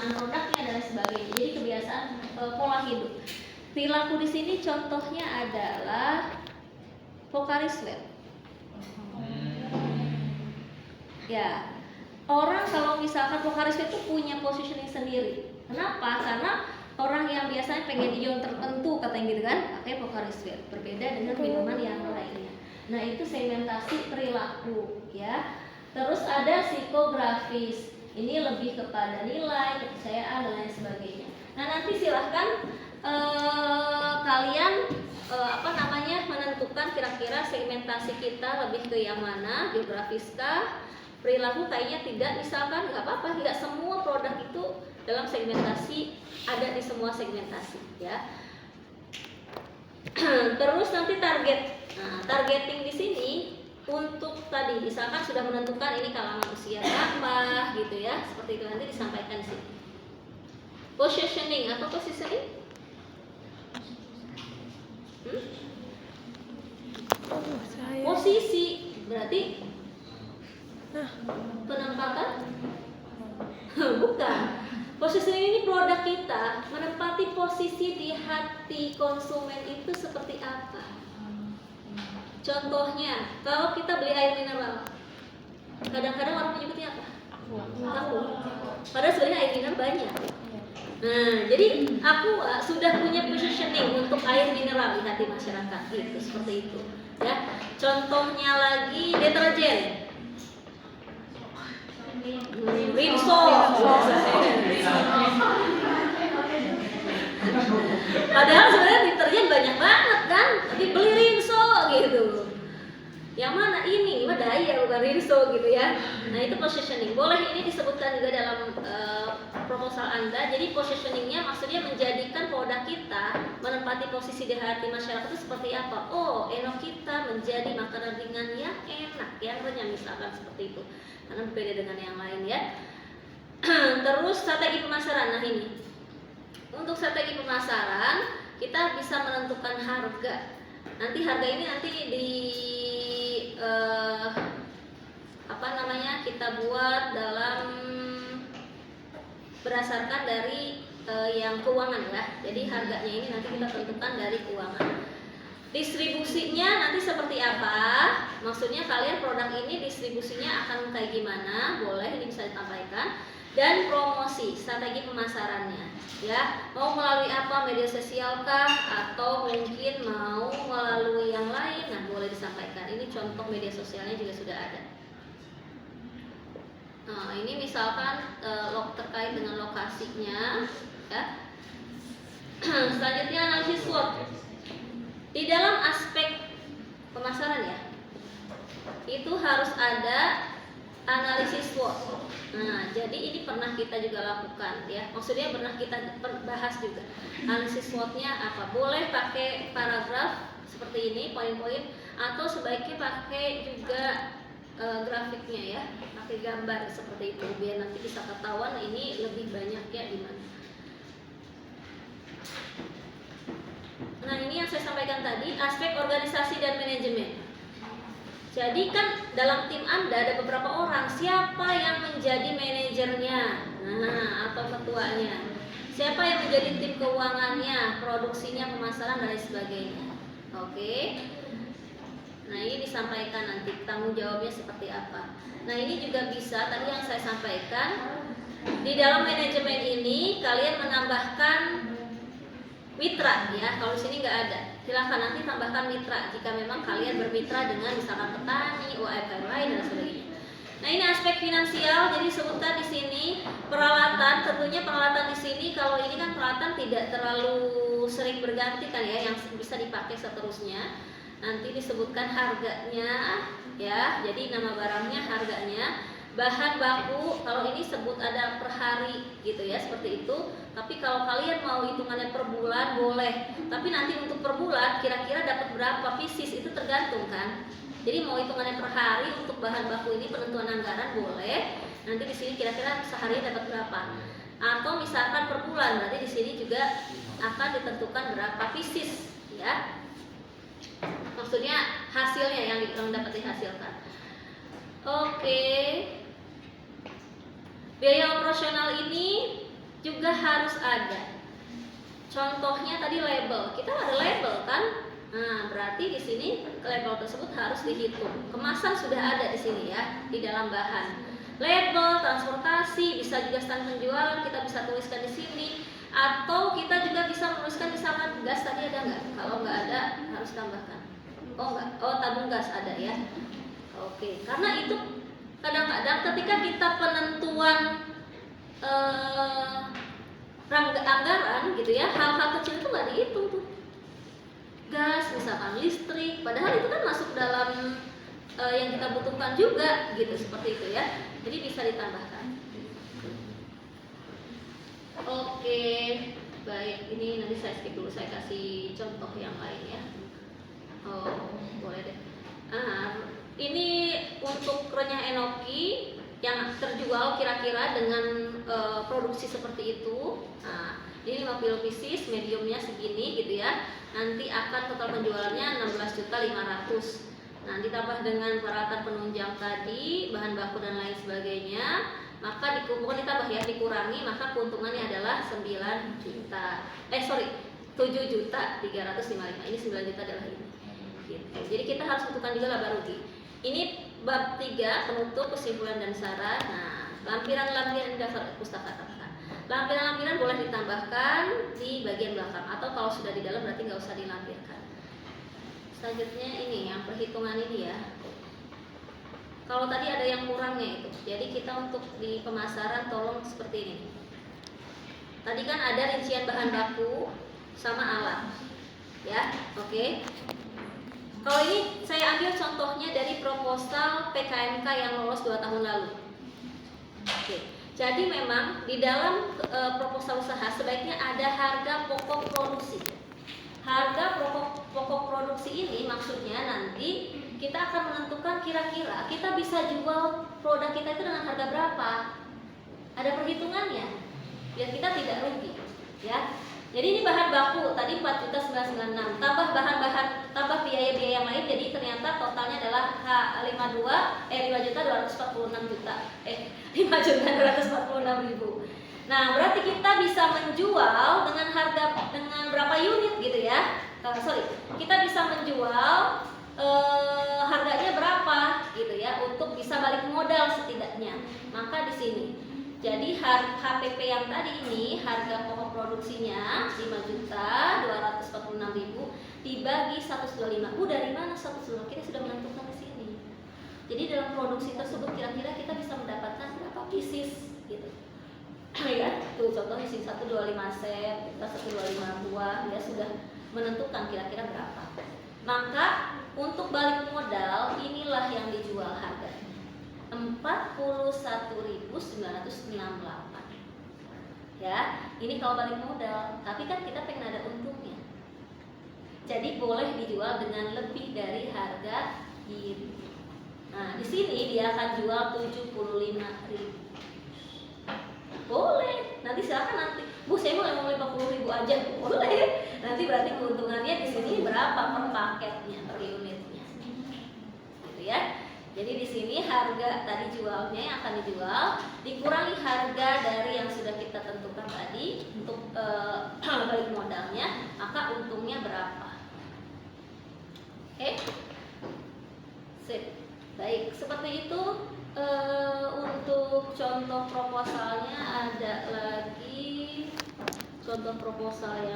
penerimaan produknya dan sebagainya. Jadi kebiasaan pola hidup. Perilaku di sini contohnya adalah Pocari Sweat. Ya, orang kalau misalkan Pocari Sweat itu punya positioning sendiri. Kenapa? Karena orang yang biasanya pengen ion tertentu katanya gitu kan, pakai Pocari Sweat. Berbeda dengan minuman yang lainnya. Nah, itu segmentasi perilaku ya. Terus ada psikografis. Ini lebih kepada nilai, kepercayaan dan lain sebagainya. Nah, nanti silahkan kalian menentukan kira-kira segmentasi kita lebih ke yang mana, geografiskah, perilaku kayaknya tidak, misalkan nggak apa-apa, tidak semua produk itu dalam segmentasi ada di semua segmentasi ya. Terus nanti target. Nah, targeting di sini untuk tadi misalkan sudah menentukan ini kalangan usia berapa gitu ya, seperti itu nanti disampaikan di sini. Positioning, apa positioning? Posisi berarti penempatan? Bukan. Positioning ini produk kita menempati posisi di hati konsumen itu seperti apa? Contohnya, kalau kita beli air mineral, kadang-kadang orang menyebutnya apa? Aku. Padahal sebenarnya air mineral banyak. Nah, jadi aku sudah punya positioning untuk air mineral di hati masyarakat, gitu, seperti itu. Ya, contohnya lagi deterjen. Rinso. Padahal sebenarnya deterjen banyak banget kan, tapi beli Rinso gitu. Yang mana ini mah daya bukan Rinso gitu ya. Nah, itu positioning. Boleh ini disebutkan juga dalam proposal Anda. Jadi positioningnya maksudnya menjadikan produk kita menempati posisi di hati masyarakat itu seperti apa. Oh, Eno kita menjadi makanan ringan yang enak, yang renyah misalkan seperti itu. Karena berbeda dengan yang lain ya. Terus strategi pemasaran. Nah, ini untuk strategi pemasaran kita bisa menentukan harga. Nanti harga ini nanti kita buat dalam berdasarkan dari yang keuangan ya. Jadi harganya ini nanti kita tentukan dari keuangan. Distribusinya nanti seperti apa? Maksudnya kalian produk ini distribusinya akan kayak gimana? Boleh ini bisa disampaikan. Dan promosi, strategi pemasarannya ya. Mau melalui apa? Media sosial kah? Atau mungkin mau melalui yang lain? Nah, boleh disampaikan. Ini contoh media sosialnya juga sudah ada. Nah, ini misalkan terkait dengan lokasinya ya. Selanjutnya analisis SWOT. Di dalam aspek pemasaran ya, itu harus ada analisis SWOT. Nah, jadi ini pernah kita juga lakukan ya. Maksudnya pernah kita bahas juga. Analisis SWOT-nya apa? Boleh pakai paragraf seperti ini, poin-poin, atau sebaiknya pakai juga grafiknya ya, pakai gambar seperti itu biar nanti bisa ketahuan ini lebih banyak ya di mana. Nah, ini yang saya sampaikan tadi, aspek organisasi dan manajemen. Jadi kan dalam tim Anda ada beberapa orang, siapa yang menjadi manajernya, nah, atau ketuanya, siapa yang menjadi tim keuangannya, produksinya, pemasaran dan lain sebagainya. Oke. Nah, ini disampaikan nanti tanggung jawabnya seperti apa. Nah, ini juga bisa tadi yang saya sampaikan di dalam manajemen ini kalian menambahkan mitra ya. Kalau di sini nggak ada, silahkan nanti tambahkan mitra jika memang kalian bermitra dengan misalkan petani, UMKM lain dan sebagainya. Nah, ini aspek finansial. Jadi disebutkan di sini peralatan. Tentunya peralatan di sini kalau ini kan peralatan tidak terlalu sering berganti kan ya, yang bisa dipakai seterusnya. Nanti disebutkan harganya ya. Jadi nama barangnya, harganya. Bahan baku kalau ini sebut ada per hari gitu ya, seperti itu. Tapi kalau kalian mau hitungannya per bulan boleh. Tapi nanti untuk per bulan kira-kira dapat berapa pieces itu tergantung kan. Jadi mau hitungannya per hari untuk bahan baku ini penentuan anggaran boleh. Nanti di sini kira-kira sehari dapat berapa. Atau misalkan per bulan, berarti di sini juga akan ditentukan berapa pieces ya. Maksudnya hasilnya yang dapat dihasilkan. Oke. Biaya operasional ini juga harus ada. Contohnya tadi label, kita ada label kan? Nah, berarti di sini label tersebut harus dihitung. Kemasan sudah ada di sini ya, di dalam bahan. Label, transportasi, bisa juga stand penjualan, kita bisa tuliskan di sini. Atau kita juga bisa menuliskan misalkan gas tadi ada nggak? Kalau nggak ada harus tambahkan. Oh nggak, oh tabung gas ada ya. Oke, karena itu kadang-kadang ketika kita penentuan anggaran gitu ya, hal-hal kecil itu nggak dihitung tuh. Gas, misalkan listrik, padahal itu kan masuk dalam yang kita butuhkan juga gitu, seperti itu ya. Jadi bisa ditambahkan. Oke, baik. Ini nanti saya skip dulu, saya kasih contoh yang lain ya. Oh, boleh deh. Ini untuk renyah enoki yang terjual kira-kira dengan produksi seperti itu. Nah, ini 50 pieces, mediumnya segini gitu ya. Nanti akan total penjualannya 16.500.000. Nah, ditambah dengan peralatan penunjang tadi, bahan baku dan lain sebagainya, maka bukan ditambah ya, dikurangi, maka keuntungannya adalah 7.355.000. Ini 9 juta adalah ini. Gitu. Jadi kita harus tentukan juga laba rugi. Ini bab 3, penutup, kesimpulan dan saran. Nah, lampiran-lampiran dasar pustaka kata. Lampiran-lampiran boleh ditambahkan di bagian belakang, atau kalau sudah di dalam berarti nggak usah dilampirkan. Selanjutnya ini yang perhitungan ini ya. Kalau tadi ada yang kurangnya itu, jadi kita untuk di pemasaran tolong seperti ini. Tadi kan ada rincian bahan baku sama alat, ya, oke. Kalau ini saya ambil contohnya dari proposal PKMK yang lolos 2 tahun lalu. Oke. Jadi memang di dalam proposal usaha sebaiknya ada harga pokok produksi. Harga pokok produksi ini maksudnya nanti kita akan menentukan kira-kira kita bisa jual produk kita itu dengan harga berapa. Ada perhitungannya biar kita tidak rugi, ya. Jadi ini bahan baku tadi 4.996, tambah biaya-biaya yang lain, jadi ternyata totalnya adalah 5.246.000. Nah, berarti kita bisa menjual dengan berapa unit gitu ya? Kita bisa menjual harganya berapa gitu ya untuk bisa balik modal setidaknya. Maka di sini. Jadi HPP yang tadi ini harga pokok produksinya 5.246.000 dibagi 125. Dari mana 125? Kita sudah menentukan di sini. Jadi dalam produksi tersebut kira-kira kita bisa mendapatkan berapa pieces gitu. Ya, tuh contohnya sini 125 set, kita 125 buah, dia sudah menentukan kira-kira berapa. Maka untuk balik modal inilah yang dijual harganya. 41.998. Ya, ini kalau balik modal, tapi kan kita pengen ada untungnya. Jadi boleh dijual dengan lebih dari harga ini. Nah, di sini dia akan jual 75.000. Boleh, nanti silakan nanti. Bu, saya mau 50.000 aja. Boleh. Nanti berarti keuntungannya di sini berapa per paketnya, per unitnya. Gitu ya. Jadi di sini harga tadi jualnya yang akan dijual dikurangi harga dari yang sudah kita tentukan tadi untuk balik modalnya, maka untungnya berapa? Oke, sip. Baik, seperti itu. Untuk contoh proposalnya ada lagi contoh proposal yang